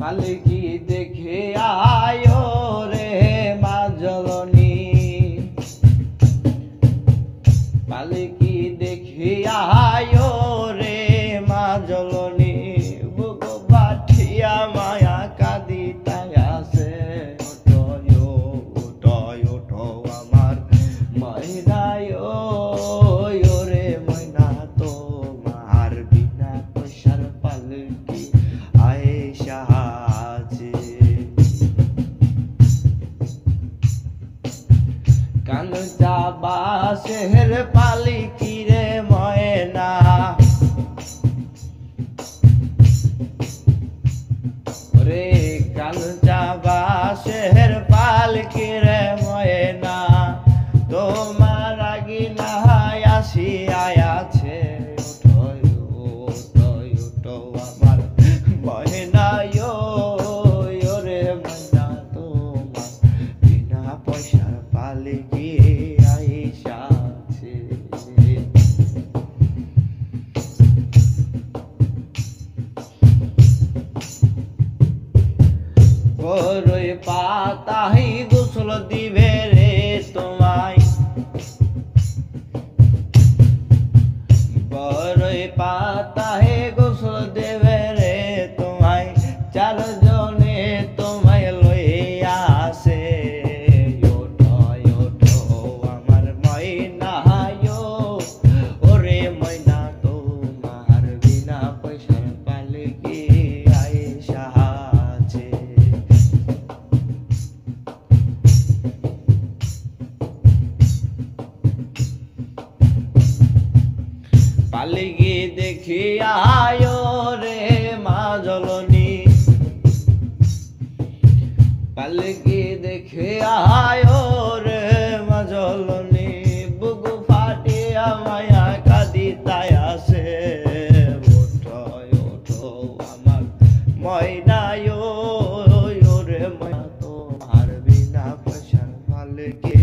পালকি দেখে আয়ো রে মা জননী, পালকি দেখে আয়ো রে মা জননী, বুক পাঠিয়া মায়া কাঁদিতায় আছে। ওঠো আমার ময়নায় রে ময়না, তোমার বিনা পয়সার পালকি আয়েশা আছে। কানচা বাঁশের পালকি রে ময়না, রে কানচা বাঁশের পালকি রে ময়না, তোমার আগিনা আসিয়া আছে। ওঠো আমার ময়না রে ময়না, তোমার বিনা পয়সার পালকি আয়েশা আছে। বড়ই পাতাই গোসল দিবে রে তোমায়, বড়ই পাতায় গোসল দেবে রে তোমায়, চারজনে তোমায় লইয়া আসে। ওঠো আমার ময়না ওরে ময়না, তোমার বিনা পয়সার পালকি আয়েশা আছে। পালকি দেখি আয়ো রে মা জননী, পালকি দেখি আয়ো রে মা জননী, বুক ফাটিয়া মায়া কাঁদিতায় আছে। ওঠো আমার ময়না রে ময়না, তোমার বিনা পয়সার পালকি